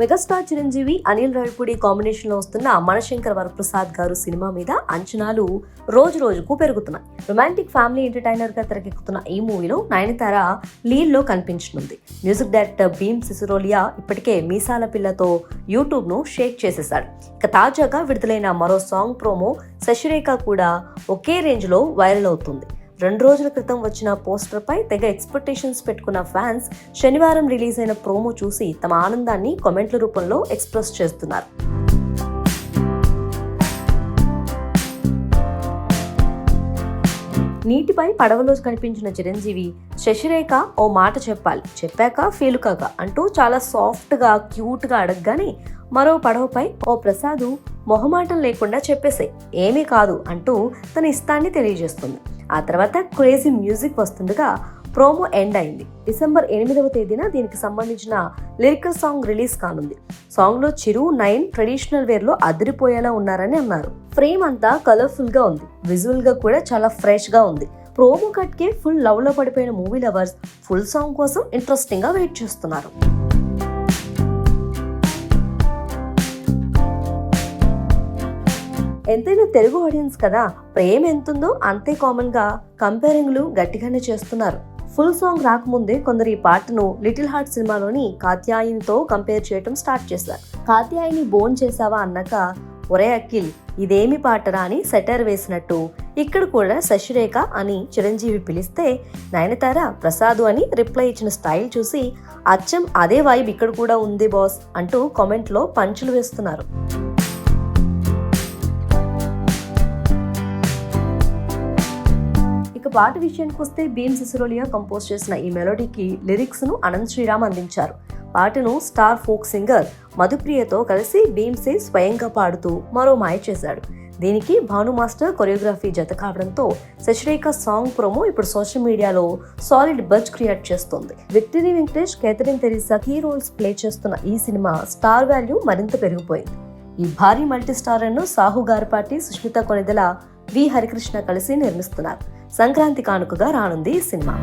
Megastar Chiranjeevi Anil Ravipudi combination లో వస్తున్న మనశంకర్ వరప్రసాద్ గారు సినిమా మీద అంచనాలు రోజు రోజుకు పెరుగుతున్నాయి. రొమాంటిక్ ఫ్యామిలీ ఎంటర్టైనర్ గా తెరకెక్కుతున్న ఈ మూవీలో నయనతార లీడ్ లో కనిపించనుంది. మ్యూజిక్ డైరెక్టర్ భీమ్ సిసిరోలియా ఇప్పటికే మీసాల పిల్లతో యూట్యూబ్ ను షేక్ చేసేశాడు. ఇక తాజాగా విడుదలైన మరో సాంగ్ ప్రోమో శశిరేఖ కూడా ఒకే రేంజ్ లో వైరల్ అవుతుంది. 2 రోజుల క్రితం వచ్చిన పోస్టర్ పై తెగ ఎక్స్పెక్టేషన్స్ పెట్టుకున్న ఫ్యాన్స్ శనివారం రిలీజ్ అయిన ప్రోమో చూసి తమ ఆనందాన్ని కామెంట్ల రూపంలో ఎక్స్ప్రెస్ చేస్తున్నారు. నీటిపై పడవలో కనిపించిన చిరంజీవి శశిరేఖ ఓ మాట చెప్పాక ఫీల్ కాక అంటూ చాలా సాఫ్ట్ గా క్యూట్ గా అడగగానే మరో పడవపై ఓ ప్రసాదు మొహమాటం లేకుండా చెప్పేసాయి ఏమీ కాదు అంటూ తన ఇష్టాన్ని తెలియజేస్తుంది. ఆ తర్వాత క్రేజీ మ్యూజిక్ వస్తుండగా ప్రోమో ఎండ్ అయింది. డిసెంబర్ 8వ తేదీన దీనికి సంబంధించిన లిరికల్ సాంగ్ రిలీజ్ కానుంది. సాంగ్ లో చిరు, నయన్ ట్రెడిషనల్ వేర్ లో అదిరిపోయేలా ఉన్నారని అన్నారు. ఫ్రేమ్ అంతా కలర్ఫుల్ గా ఉంది, విజువల్ గా కూడా చాలా ఫ్రెష్ గా ఉంది. ప్రోమో కట్ కే ఫుల్ లవ్ లో పడిపోయిన మూవీ లవర్స్ ఫుల్ సాంగ్ కోసం ఇంట్రెస్టింగ్ గా వెయిట్ చేస్తున్నారు. ఎంతైనా తెలుగు ఆడియన్స్ కదా, ప్రేమ ఎంతుందో అంతే కామన్ గా కంపేరింగ్లు గట్టిగానే చేస్తున్నారు. ఫుల్ సాంగ్ రాకముందే కొందరు ఈ పాటను లిటిల్ హార్ట్ సినిమాలోని కాత్యాయనితో కంపేర్ చేయడం స్టార్ట్ చేశారు. కాత్యాయని బోన్ చేసావా అన్నాక ఒరే అఖిల్ ఇదేమి పాటరా అని సెటర్ వేసినట్టు ఇక్కడ కూడా శశిరేఖ అని చిరంజీవి పిలిస్తే నయనతార ప్రసాదు అని రిప్లై ఇచ్చిన స్టైల్ చూసి అచ్చం అదే వైబ్ ఇక్కడ కూడా ఉంది బాస్ అంటూ కామెంట్ లో పంచులు వేస్తున్నారు. ఇక పాట విషయానికి వస్తే భీమ్ సిసిరోలియా కంపోజ్ చేసిన ఈ మెలోడీకి లిరిక్స్ ను అనంత్ శ్రీరామ్ అందించారు. పాటను స్టార్ ఫోక్ సింగర్ మధుప్రియతో కలిసి భీమ్సే స్వయంగా పాడుతూ మరో మాయ చేశాడు. దీనికి భాను మాస్టర్ కొరియోగ్రఫీ జత కావడంతో శశిరేఖ సాంగ్ ప్రోమో ఇప్పుడు సోషల్ మీడియాలో సాలిడ్ బజ్ క్రియేట్ చేస్తోంది. Victory Venkatesh, Catherine Tresa key roles play చేస్తున్న ఈ సినిమా స్టార్ వాల్యూ మరింత పెరిగిపోయింది. ఈ భారీ మల్టీ స్టారర్ ను సాహు గారిపాటి, సుష్మిత కొనిదెల, వి హరికృష్ణ కలిసి నిర్మిస్తున్నారు. సంక్రాంతి కానుకగా రానుంది ఈ సినిమా.